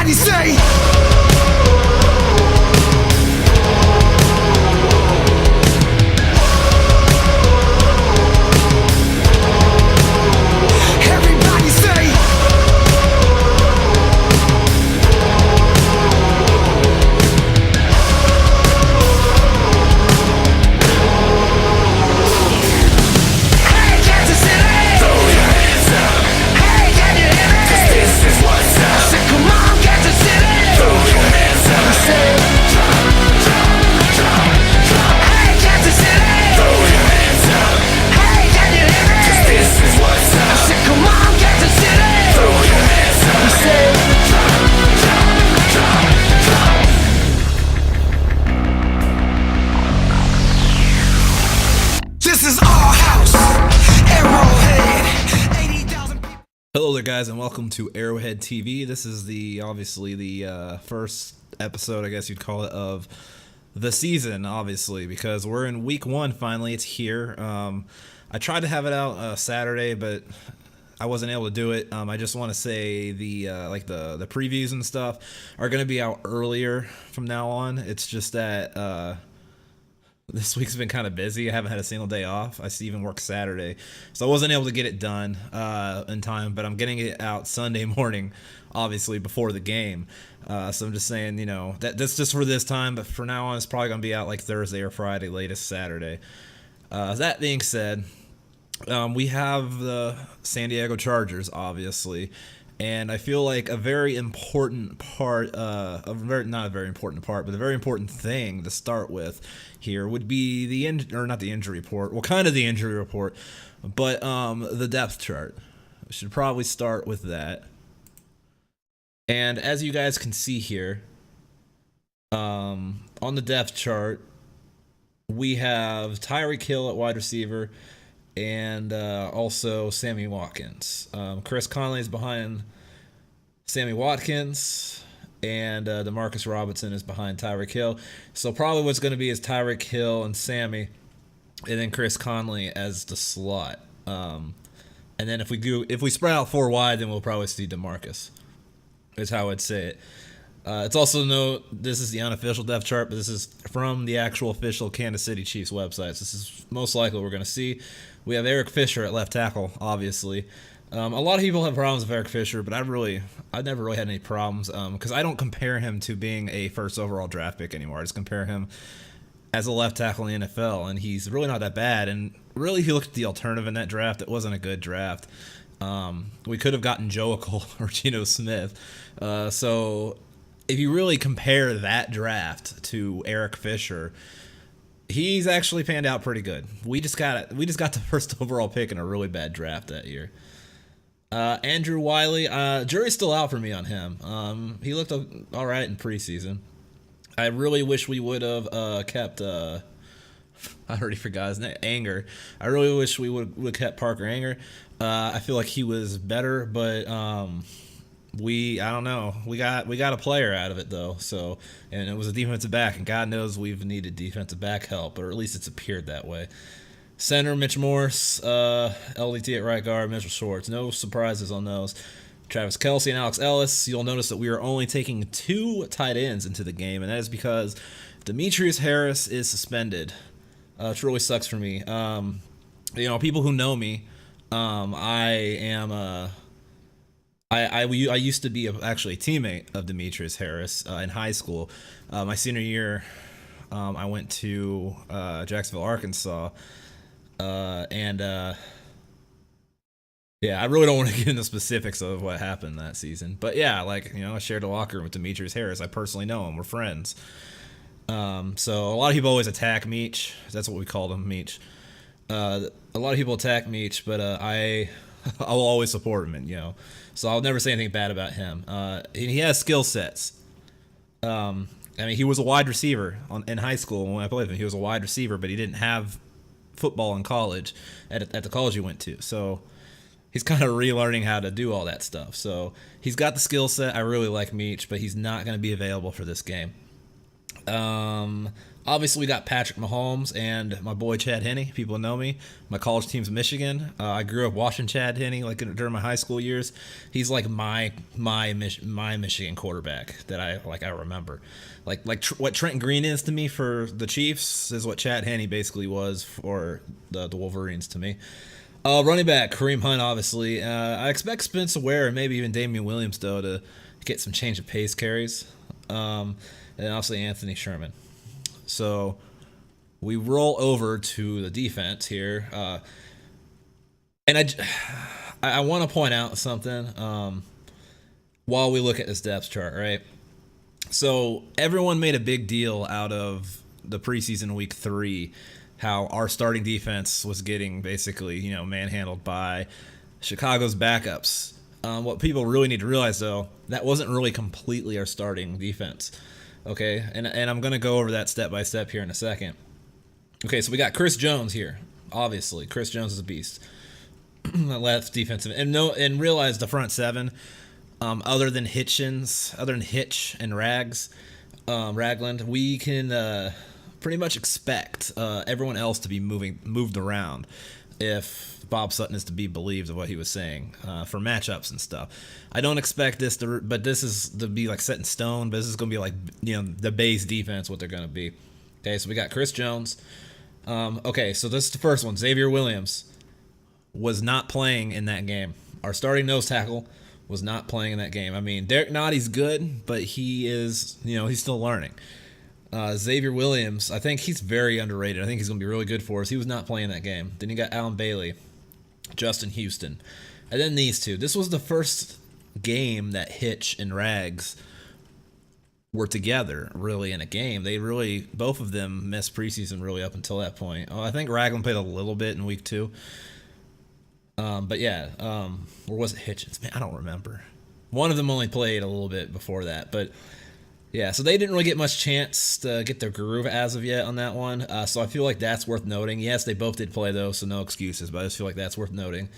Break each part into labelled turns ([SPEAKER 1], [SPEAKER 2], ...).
[SPEAKER 1] Everybody say everybody say hey Kansas City, throw your hands up. Hey, can you hear me? 'Cause this is what's up. I said, come on, Kansas City, throw your hands up. I said, hey, Kansas City, throw your hands up. Hey, can you hear me? 'Cause this is what's up. I said, come on, Kansas City, throw your hands up. I said, this is our house, Arrowhead, 80,000 people.
[SPEAKER 2] Hello there, guys, and welcome to Arrowhead TV. This is obviously the first episode, I guess you'd call it, of the season, obviously, because we're in week one finally. It's here. I tried to have it out Saturday, but I wasn't able to do it. I just want to say the previews and stuff are going to be out earlier from now on. It's just that this week's been kind of busy. I haven't had a single day off. I even work Saturday, so I wasn't able to get it done in time, but I'm getting it out Sunday morning, obviously, before the game. So I'm just saying, that's just for this time, but for now on, it's probably going to be out like Thursday or Friday, latest Saturday. That being said, we have the San Diego Chargers, obviously, and I feel like a very important part, not a very important part, but a very important thing to start with here would be not the injury report, well, kind of the injury report, but the depth chart. We should probably start with that. And as you guys can see here, on the depth chart, we have Tyreek Hill at wide receiver, and also Sammy Watkins. Chris Conley is behind Sammy Watkins, and Demarcus Robinson is behind Tyreek Hill. So probably what's going to be is Tyreek Hill and Sammy, and then Chris Conley as the slot. And then if we spread out four wide, then we'll probably see Demarcus. Is how I'd say it. It's also note this is the unofficial depth chart, but this is from the actual official Kansas City Chiefs website. So this is most likely what we're going to see. We have Eric Fisher at left tackle, obviously. A lot of people have problems with Eric Fisher, but I've never really had any problems because I don't compare him to being a first overall draft pick anymore. I just compare him as a left tackle in the NFL, and he's really not that bad. And really, if you look at the alternative in that draft, it wasn't a good draft. We could have gotten Joikel or Geno Smith. So if you really compare that draft to Eric Fisher, he's actually panned out pretty good. We just got the first overall pick in a really bad draft that year. Andrew Wiley, jury's still out for me on him. He looked all right in preseason. I really wish we would have kept. I already forgot his name. Anger. I really wish we would have kept Parker Anger. I feel like he was better, but I don't know. We got a player out of it though. So, and it was a defensive back, and God knows we've needed defensive back help, or at least it's appeared that way. Center Mitch Morse, LDT at right guard, Mitchell Schwartz. No surprises on those. Travis Kelce and Alex Ellis. You'll notice that we are only taking 2 tight ends into the game, and that is because Demetrius Harris is suspended. Which really sucks for me. People who know me, I used to be actually a teammate of Demetrius Harris in high school. My senior year, I went to Jacksonville, Arkansas, I really don't want to get into specifics of what happened that season. But yeah, I shared a locker room with Demetrius Harris. I personally know him. We're friends. So a lot of people always attack Meach. That's what we called him, Meach. A lot of people attack Meach, but I will always support him, so I'll never say anything bad about him. He has skill sets. He was a wide receiver in high school when I played with him. He was a wide receiver, but he didn't have football in college at the college he went to. So he's kind of relearning how to do all that stuff. So he's got the skill set. I really like Meach, but he's not going to be available for this game. Obviously, we got Patrick Mahomes and my boy Chad Henne. People know me. My college team's Michigan. I grew up watching Chad Henne like during my high school years. He's like my Michigan quarterback that I remember. What Trent Green is to me for the Chiefs is what Chad Henne basically was for the Wolverines to me. Running back Kareem Hunt, obviously. I expect Spencer Ware and maybe even Damian Williams though to get some change of pace carries. And obviously Anthony Sherman. So we roll over to the defense here, and I want to point out something while we look at this depth chart, right? So everyone made a big deal out of the preseason week 3, how our starting defense was getting basically manhandled by Chicago's backups. What people really need to realize though, that wasn't really completely our starting defense. Okay, and I'm going to go over that step by step here in a second. Okay, so we got Chris Jones here. Obviously, Chris Jones is a beast. Left defensive, and realize the front seven, other than Hitch and Ragland, we can pretty much expect everyone else to be moved around if Bob Sutton is to be believed of what he was saying for matchups and stuff. I don't expect this to be like set in stone, but this is going to be like the base defense, what they're going to be. Okay, so we got Chris Jones. Okay, so this is the first one. Xavier Williams was not playing in that game. Our starting nose tackle was not playing in that game. I mean, Derek Notty's good, but he is, he's still learning. Xavier Williams, I think he's very underrated. I think he's going to be really good for us. He was not playing that game. Then you got Alan Bailey, Justin Houston, and then these two. This was the first game that Hitch and Rags were together really in a game. Both of them missed preseason really up until that point. I think Ragland played a little bit in week 2. But yeah, or was it Hitchens? Man, I don't remember. One of them only played a little bit before that, but yeah, so they didn't really get much chance to get their groove as of yet on that one. So I feel like that's worth noting. Yes, they both did play though, so no excuses, but I just feel like that's worth noting.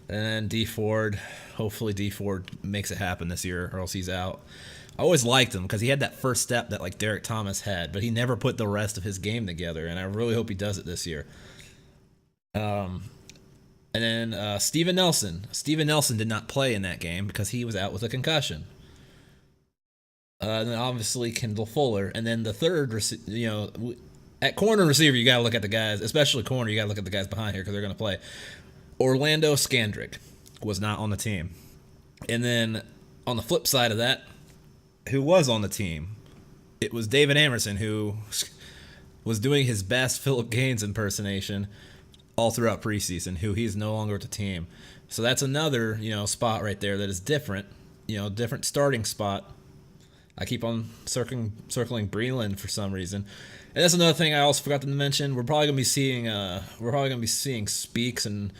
[SPEAKER 2] And then D Ford, hopefully D Ford makes it happen this year, or else he's out. I always liked him because he had that first step that like Derek Thomas had, but he never put the rest of his game together, and I really hope he does it this year. And then Steven Nelson. Steven Nelson did not play in that game because he was out with a concussion. And then obviously Kendall Fuller. And then the third, at corner receiver, you got to look at the guys, especially corner, you got to look at the guys behind here because they're going to play. Orlando Scandrick was not on the team. And then on the flip side of that, who was on the team? It was David Amerson, who was doing his best Philip Gaines impersonation all throughout preseason, who he's no longer with the team. So that's another, spot right there that is different, different starting spot. I keep on circling Breland for some reason. And that's another thing I also forgot to mention. We're probably going to be seeing Speaks and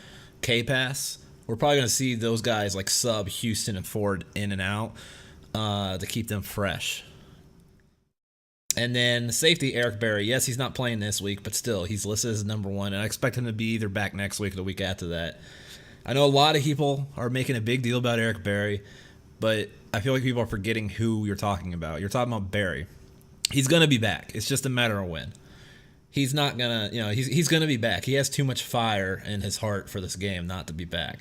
[SPEAKER 2] K-Pass. We're probably going to see those guys like sub Houston and Ford in and out to keep them fresh. And then safety, Eric Berry. Yes, he's not playing this week, but still, he's listed as number 1, and I expect him to be either back next week or the week after that. I know a lot of people are making a big deal about Eric Berry, but I feel like people are forgetting who you're talking about. You're talking about Berry. He's going to be back. It's just a matter of when. He's not going to, he's going to be back. He has too much fire in his heart for this game not to be back.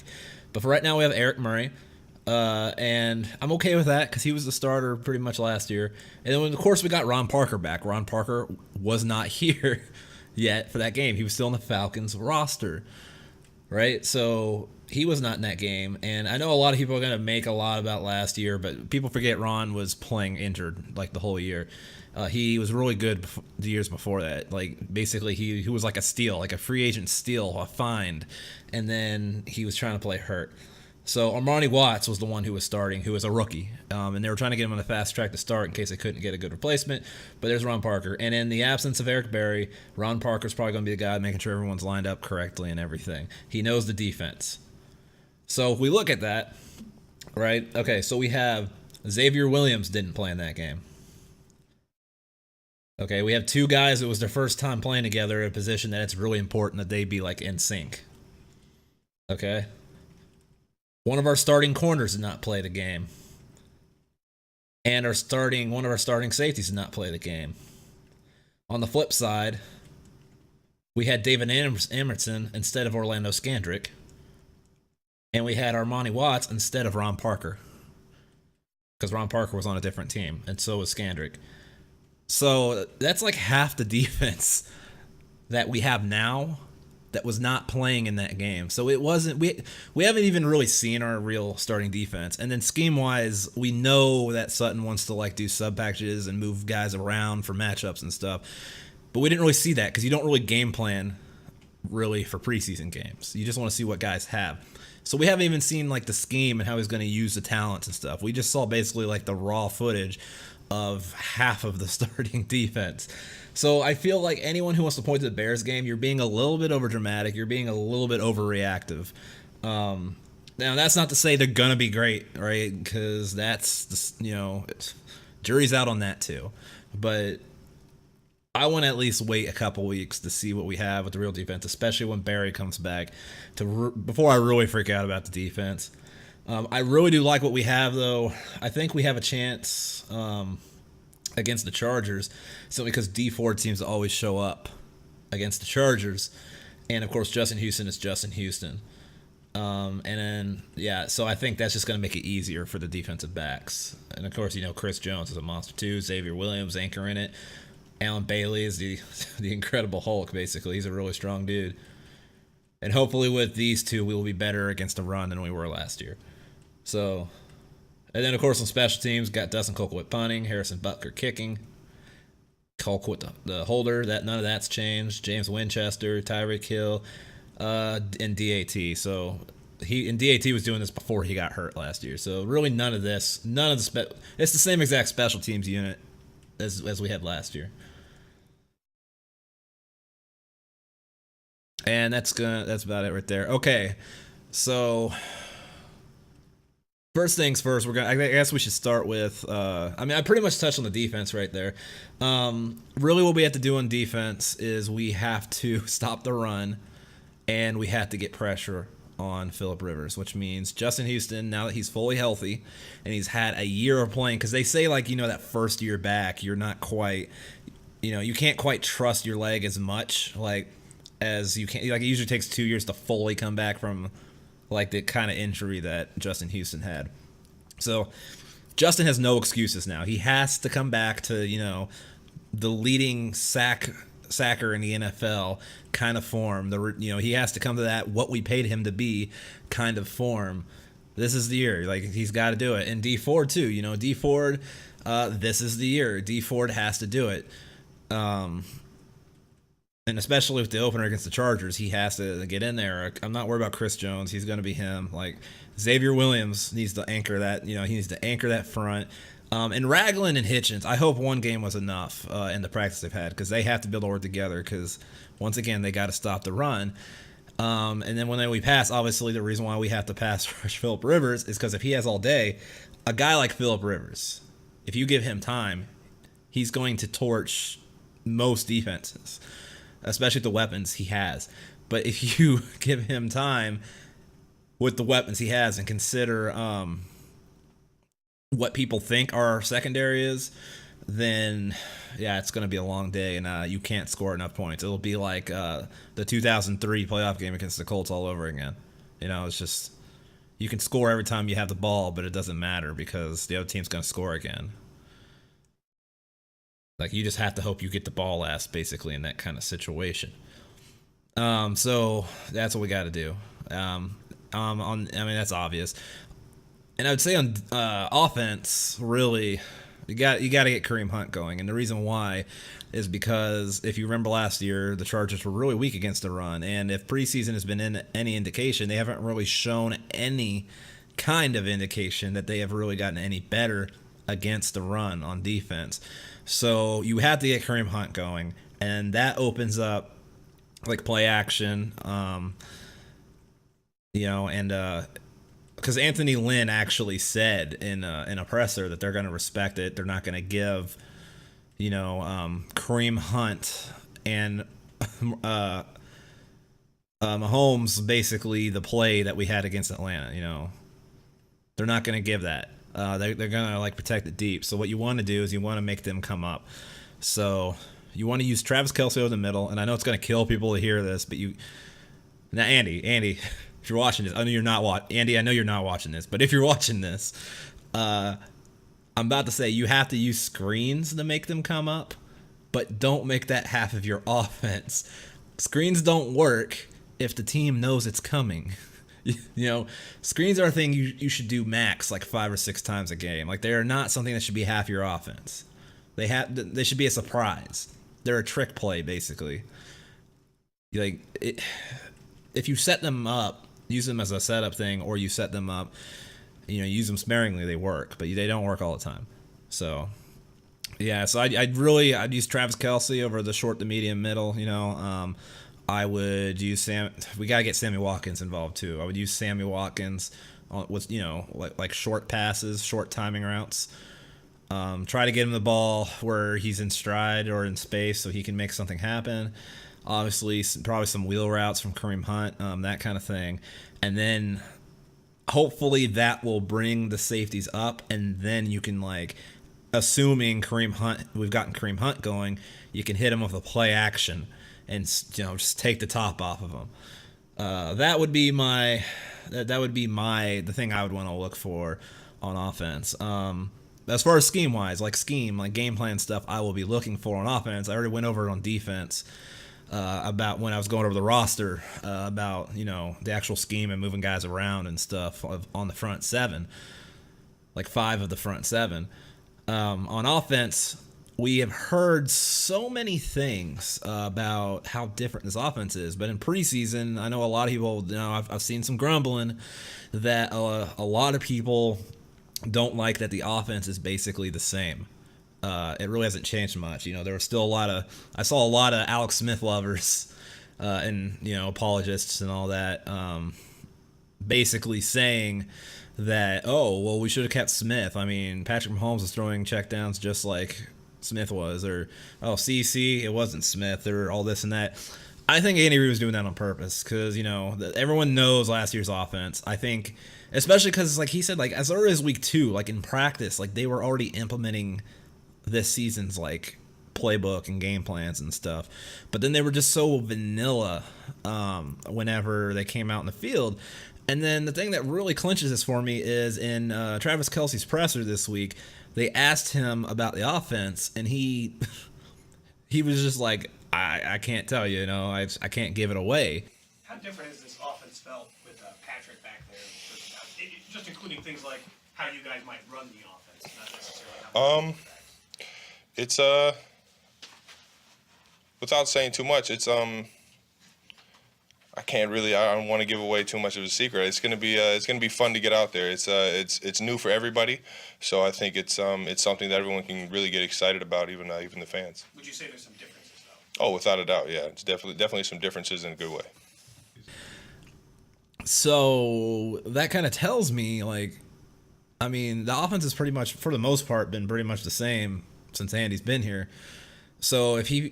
[SPEAKER 2] But for right now, we have Eric Murray. And I'm okay with that because he was the starter pretty much last year. And then, of course, we got Ron Parker back. Ron Parker was not here yet for that game. He was still on the Falcons roster, right? So he was not in that game. And I know a lot of people are going to make a lot about last year, but people forget Ron was playing injured like the whole year. He was really good the years before that. Like, basically, he was like a steal, like a free agent steal, a find. And then he was trying to play hurt. So Armani Watts was the one who was starting, who was a rookie, and they were trying to get him on the fast track to start in case they couldn't get a good replacement. But there's Ron Parker, and in the absence of Eric Berry, Ron Parker's probably going to be the guy making sure everyone's lined up correctly and everything. He knows the defense. So if we look at that, right? Okay, so we have Xavier Williams didn't play in that game. Okay, we have two guys. It was their first time playing together at a position that it's really important that they be like in sync. Okay. One of our starting corners did not play the game. And one of our starting safeties did not play the game. On the flip side, we had David Emerson instead of Orlando Scandrick, and we had Armani Watts instead of Ron Parker, because Ron Parker was on a different team, and so was Scandrick. So that's like half the defense that we have now that was not playing in that game. So it wasn't, we haven't even really seen our real starting defense. And then scheme wise, we know that Sutton wants to like do sub packages and move guys around for matchups and stuff. But we didn't really see that because you don't really game plan really for preseason games. You just want to see what guys have. So we haven't even seen like the scheme and how he's going to use the talents and stuff. We just saw basically like the raw footage of half of the starting defense. So I feel like anyone who wants to point to the Bears game, you're being a little bit overdramatic. You're being a little bit overreactive. Now that's not to say they're gonna be great, right? Because that's jury's out on that too. But I want to at least wait a couple weeks to see what we have with the real defense, especially when Barry comes back, before I really freak out about the defense. I really do like what we have, though. I think we have a chance against the Chargers, simply because Dee Ford seems to always show up against the Chargers. And, of course, Justin Houston is Justin Houston. And then, so I think that's just going to make it easier for the defensive backs. And, of course, Chris Jones is a monster, too. Xavier Williams anchor in it. Alan Bailey is the Incredible Hulk, basically. He's a really strong dude. And hopefully with these two, we will be better against the run than we were last year. So, and then, of course, on special teams, got Dustin Colquitt punting, Harrison Butker kicking, Colquitt the holder. None of that's changed. James Winchester, Tyreek Hill, and DAT. So DAT was doing this before he got hurt last year. So really none of this, it's the same exact special teams unit as we had last year. And that's about it right there. Okay, so first things first, I guess we should start with. I pretty much touched on the defense right there. Really, what we have to do on defense is we have to stop the run, and we have to get pressure on Phillip Rivers, which means Justin Houston, now that he's fully healthy and he's had a year of playing, because they say that first year back, you're not quite, you can't quite trust your leg as much, as you can. It usually takes 2 years to fully come back from the kind of injury that Justin Houston had. So Justin has no excuses now. He has to come back to, the leading sacker in the NFL kind of form. He has to come to that what we paid him to be kind of form. This is the year. He's got to do it. And Dee Ford too. Dee Ford, this is the year. Dee Ford has to do it. And especially with the opener against the Chargers, he has to get in there. I'm not worried about Chris Jones. He's going to be him. Xavier Williams needs to anchor that. He needs to anchor that front. And Ragland and Hitchens, I hope one game was enough in the practice they've had, because they have to be able to work together, because, once again, they got to stop the run. And then when we pass, obviously the reason why we have to pass rush Phillip Rivers is because if he has all day, a guy like Phillip Rivers, if you give him time, he's going to torch most defenses, especially the weapons he has. But if you give him time with the weapons he has and consider what people think our secondary is, then it's going to be a long day, and you can't score enough points. It'll be like the 2003 playoff game against the Colts all over again. It's just, you can score every time you have the ball, but it doesn't matter because the other team's going to score again. You just have to hope you get the ball last, basically, in that kind of situation. So that's what we got to do. That's obvious. And I would say on offense, really, you got to get Kareem Hunt going. And the reason why is because if you remember last year, the Chargers were really weak against the run. And if preseason has been any indication, they haven't really shown any kind of indication that they have really gotten any better against the run on defense. So you have to get Kareem Hunt going, and that opens up play action, and because Anthony Lynn actually said in a presser that they're going to respect it. They're not going to give, Kareem Hunt and Mahomes basically the play that we had against Atlanta. They're not going to give that. They're going to protect it deep. So what you want to do is you want to make them come up. So You want to use Travis Kelce over the middle, and I know it's going to kill people to hear this, but now Andy, if you're watching this, I know you're not Andy, I know you're not watching this, but if you're watching this, I'm about to say you have to use screens to make them come up, but don't make that half of your offense. Screens don't work if the team knows it's coming. Screens are a thing you should do max like 5 or 6 times a game. Like, they are not something that should be half your offense. They should be a surprise. They're a trick play, basically. If you set them up, use them as a setup thing, or you set them up, use them sparingly, they work, but they don't work all the time. So, yeah, so I'd use Travis Kelce over the short to medium middle. I would use we gotta get Sammy Watkins involved too. I would use Sammy Watkins with like short passes, short timing routes. Try to get him the ball where he's in stride or in space so he can make something happen. Obviously, probably some wheel routes from Kareem Hunt, that kind of thing. And then hopefully that will bring the safeties up, and then you can, assuming we've gotten Kareem Hunt going, you can hit him with a play action and, just take the top off of him. That would be the thing I would want to look for on offense. As far as scheme-wise, like game plan stuff, I will be looking for on offense. I already went over it on defense. About when I was going over the roster, about the actual scheme and moving guys around and stuff on the front 7, like 5 of the front 7. On offense, we have heard so many things about how different this offense is, but in preseason, I know a lot of people. I've seen some grumbling that a lot of people don't like that the offense is basically the same. It really hasn't changed much. There were still I saw a lot of Alex Smith lovers and, apologists and all that basically saying that, we should have kept Smith. I mean, Patrick Mahomes was throwing checkdowns just like Smith was, or, CC, it wasn't Smith, or all this and that. I think Andy Reid was doing that on purpose because, everyone knows last year's offense. I think, especially because, like he said, as early as week 2, in practice, they were already implementing this season's playbook and game plans and stuff, but then they were just so vanilla whenever they came out in the field. And then the thing that really clinches this for me is in Travis Kelce's presser this week, they asked him about the offense, and he was just like, I can't tell you, I can't give it away.
[SPEAKER 3] How different has this offense felt with Patrick back there, just including things like how you guys might run the offense, not necessarily how
[SPEAKER 4] It's without saying too much, it's I don't want to give away too much of a secret. It's gonna be fun to get out there. It's new for everybody, so I think it's something that everyone can really get excited about, even the fans.
[SPEAKER 3] Would you say there's some differences though?
[SPEAKER 4] Oh, without a doubt, yeah. It's definitely some differences in a good way.
[SPEAKER 2] So that kind of tells me the offense is pretty much, for the most part, been pretty much the same since Andy's been here. So if he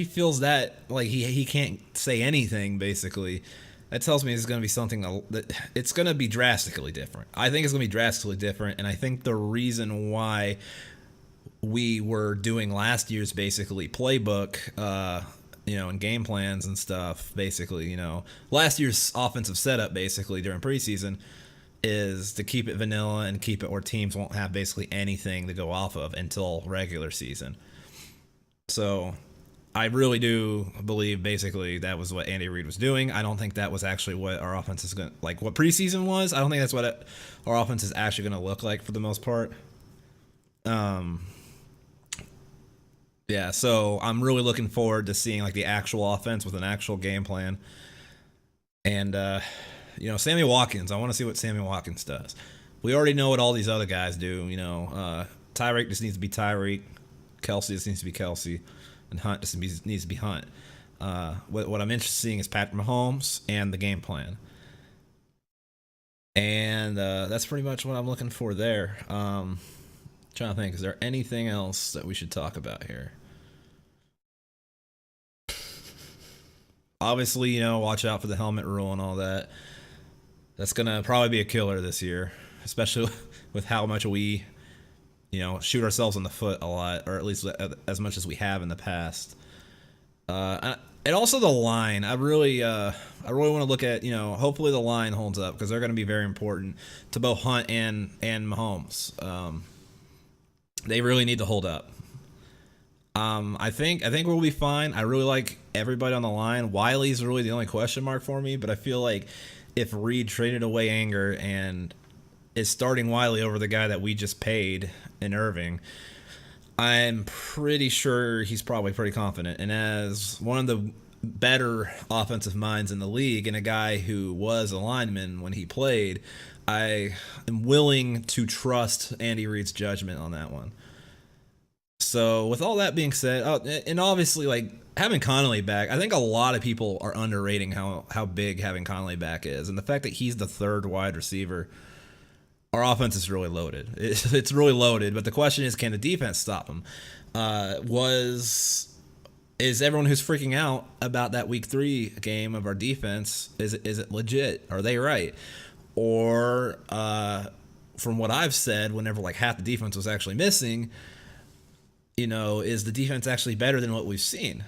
[SPEAKER 2] feels that he can't say anything, basically, that tells me it's going to be something that it's going to be drastically different. I think it's going to be drastically different, and I think the reason why we were doing last year's basically playbook, and game plans and stuff, basically, last year's offensive setup basically during preseason is to keep it vanilla and keep it where teams won't have basically anything to go off of until regular season. So I really do believe basically that was what Andy Reid was doing. I don't think that was actually what our offense is going to, what preseason was. I don't think that's what our offense is actually going to look like for the most part. Yeah, so I'm really looking forward to seeing the actual offense with an actual game plan. And Sammy Watkins, I want to see what Sammy Watkins does. We already know what all these other guys do. Tyreek just needs to be Tyreek. Kelce just needs to be Kelce. And Hunt just needs to be Hunt. What I'm interested in seeing is Patrick Mahomes and the game plan. And that's pretty much what I'm looking for there. Trying to think, is there anything else that we should talk about here? Obviously, watch out for the helmet rule and all that. That's going to probably be a killer this year, especially with how much we, shoot ourselves in the foot a lot, or at least as much as we have in the past. And also the line. I really want to look at, hopefully the line holds up, because they're going to be very important to both Hunt and Mahomes. They really need to hold up. I think we'll be fine. I really like everybody on the line. Wiley's really the only question mark for me, but I feel like if Reed traded away Anger and is starting Wiley over the guy that we just paid in Irving, I'm pretty sure he's probably pretty confident. And as one of the better offensive minds in the league and a guy who was a lineman when he played, I am willing to trust Andy Reid's judgment on that one. So with all that being said, and obviously like having Connolly back, I think a lot of people are underrating how big having Connolly back is. And the fact that he's the third wide receiver, our offense is really loaded. It's really loaded, but the question is, can the defense stop him? Is everyone who's freaking out about that week 3 game of our defense, is it legit? Are they right? Or from what I've said, whenever like half the defense was actually missing, is the defense actually better than what we've seen?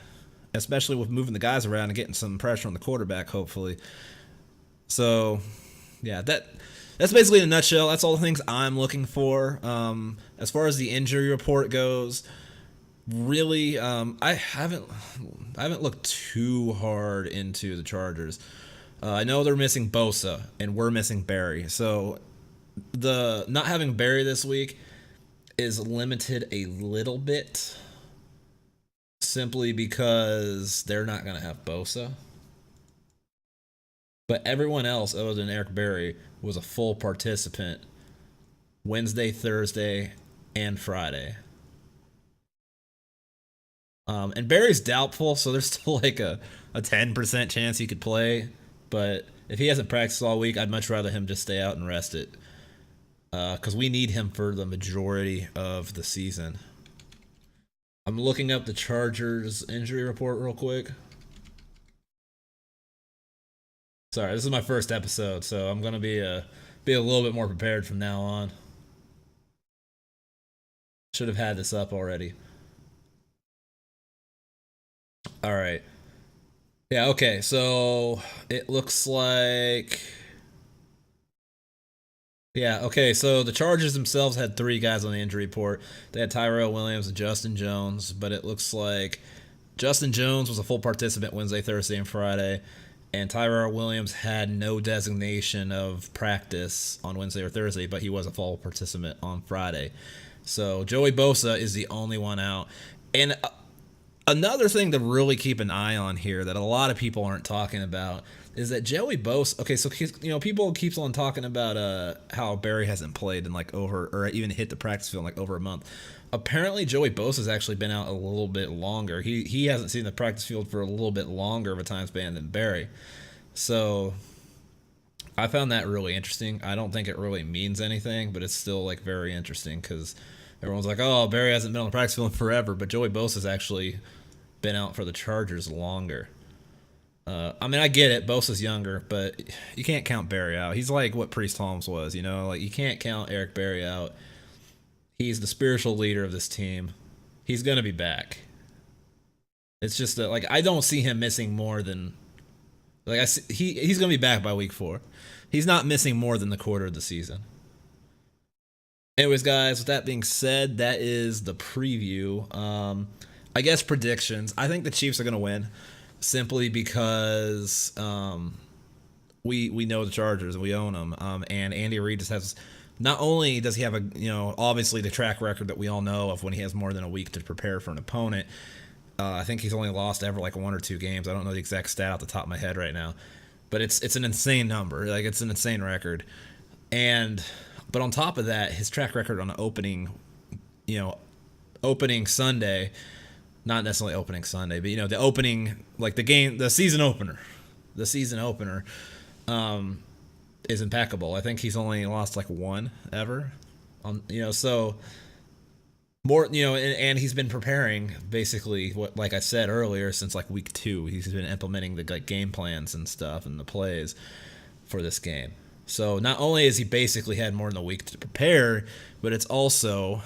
[SPEAKER 2] Especially with moving the guys around and getting some pressure on the quarterback, hopefully. So, yeah, that's basically in a nutshell. That's all the things I'm looking for. As far as the injury report goes, really, I haven't looked too hard into the Chargers. I know they're missing Bosa and we're missing Barry. So the not having Barry this week is limited a little bit, simply because they're not going to have Bosa. But everyone else other than Eric Berry was a full participant Wednesday, Thursday, and Friday. And Barry's doubtful, so there's still like a 10% chance he could play. But if he hasn't practiced all week, I'd much rather him just stay out and rest it. Because we need him for the majority of the season. I'm looking up the Chargers injury report real quick. Sorry, this is my first episode, so I'm gonna be a little bit more prepared from now on. Should have had this up already. All right. Yeah. Okay. So it looks like. Yeah. Okay. So the Chargers themselves had 3 guys on the injury report. They had Tyrell Williams and Justin Jones, but it looks like Justin Jones was a full participant Wednesday, Thursday, and Friday. And Tyrell Williams had no designation of practice on Wednesday or Thursday, but he was a full participant on Friday. So Joey Bosa is the only one out. And another thing to really keep an eye on here that a lot of people aren't talking about is that Joey Bosa. Okay, so people keeps on talking about how Barry hasn't played in like over, or even hit the practice field in like over a month. Apparently, Joey Bosa has actually been out a little bit longer. He hasn't seen the practice field for a little bit longer of a time span than Barry. So I found that really interesting. I don't think it really means anything, but it's still like very interesting because everyone's like, "Oh, Barry hasn't been on the practice field in forever," but Joey Bosa has actually been out for the Chargers longer. I mean, I get it. Bosa's younger, but you can't count Barry out. He's like what Priest Holmes was, Like you can't count Eric Berry out. He's the spiritual leader of this team. He's gonna be back. It's just that, like, I don't see him missing more than, like, he's gonna be back by week 4. He's not missing more than the quarter of the season. Anyways, guys, with that being said, that is the preview. I guess predictions. I think the Chiefs are gonna win, simply because we know the Chargers and we own them. And Andy Reid just has. Not only does he have obviously the track record that we all know of when he has more than a week to prepare for an opponent. I think he's only lost ever like 1 or 2 games. I don't know the exact stat off the top of my head right now, but it's an insane number. Like, it's an insane record. But on top of that, his track record on opening Sunday, not necessarily opening Sunday, but the opening, like the season opener, is impeccable. I think he's only lost like 1 ever. So more, and he's been preparing basically like I said earlier, since like week 2. He's been implementing the game plans and stuff and the plays for this game. So not only has he basically had more than a week to prepare, but it's also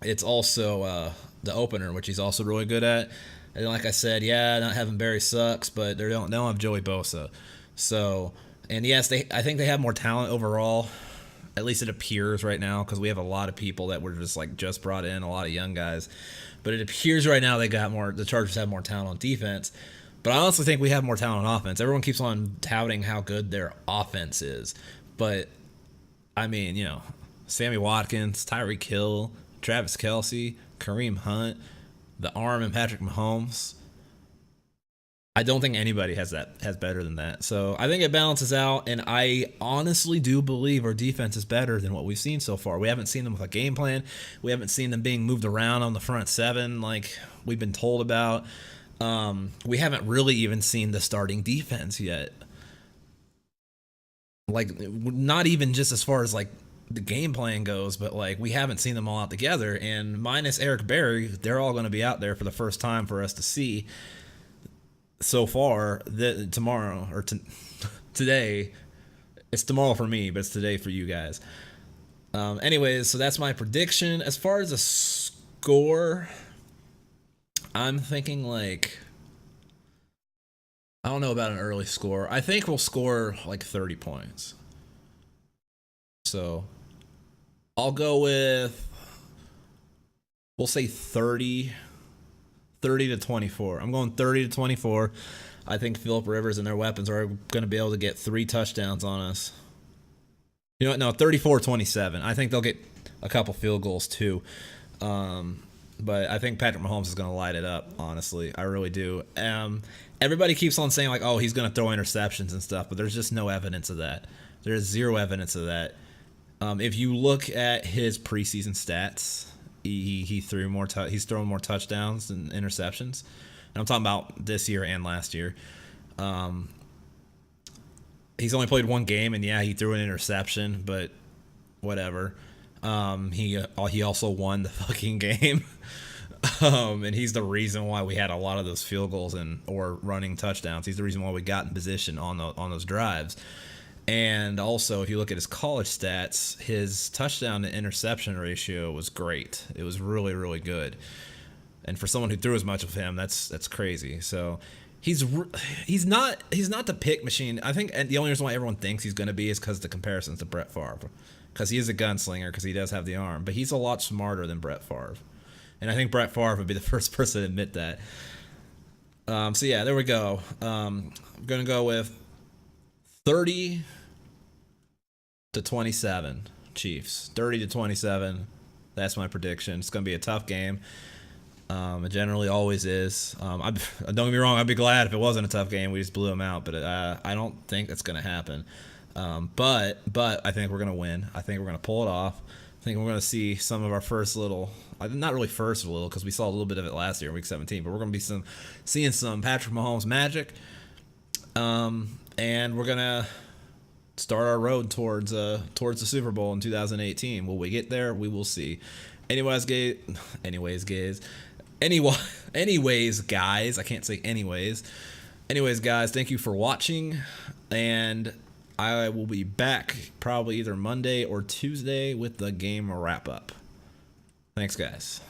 [SPEAKER 2] it's also the opener, which he's also really good at. And like I said, yeah, not having Barry sucks, but they don't have Joey Bosa. So, and yes, I think they have more talent overall. At least it appears right now, because we have a lot of people that were just brought in, a lot of young guys. But it appears right now the Chargers have more talent on defense. But I honestly think we have more talent on offense. Everyone keeps on touting how good their offense is. But, I mean, Sammy Watkins, Tyreek Hill, Travis Kelce, Kareem Hunt, the arm and Patrick Mahomes. I don't think anybody has better than that. So I think it balances out, and I honestly do believe our defense is better than what we've seen so far. We haven't seen them with a game plan. We haven't seen them being moved around on the front seven like we've been told about. We haven't really even seen the starting defense yet. Like, not even just as far as like the game plan goes, but like we haven't seen them all out together. And minus Eric Berry, they're all going to be out there for the first time for us to see. So far, tomorrow or today, it's tomorrow for me, but it's today for you guys. Anyways, so that's my prediction. As far as a score, I'm thinking like, I don't know about an early score. I think we'll score like 30 points. So I'll go with, we'll say 30 to 24. I'm going 30 to 24. I think Phillip Rivers and their weapons are going to be able to get 3 touchdowns on us. You know what? No, 34-27. I think they'll get a couple field goals too. But I think Patrick Mahomes is going to light it up, honestly. I really do. Everybody keeps on saying, like, oh, he's going to throw interceptions and stuff, but there's just no evidence of that. There's zero evidence of that. If you look at his preseason stats, he's thrown more touchdowns than interceptions. And I'm talking about this year and last year. He's only played one game, and yeah, he threw an interception, but whatever. He also won the fucking game. And he's the reason why we had a lot of those field goals or running touchdowns. He's the reason why we got in position on those drives. And also, if you look at his college stats, his touchdown to interception ratio was great. It was really, really good. And for someone who threw as much of him, that's crazy. So he's not the pick machine. I think the only reason why everyone thinks he's going to be is because the comparisons to Brett Favre, because he is a gunslinger, because he does have the arm. But he's a lot smarter than Brett Favre, and I think Brett Favre would be the first person to admit that. So yeah, there we go. I'm gonna go with 30 to 27 Chiefs. 30 to 27. That's my prediction. It's going to be a tough game. It generally always is. Don't get me wrong, I'd be glad if it wasn't a tough game. We just blew them out, but I don't think that's going to happen. But I think we're going to win. I think we're going to pull it off. I think we're going to see some of our first little, not really first little, because we saw a little bit of it last year in Week 17, but we're going to be seeing some Patrick Mahomes magic. And we're going to start our road towards the Super Bowl in 2018. Will we get there? We will see. Anyways, guys, I can't say anyways. Anyways, guys, thank you for watching, and I will be back probably either Monday or Tuesday with the game wrap-up. Thanks, guys.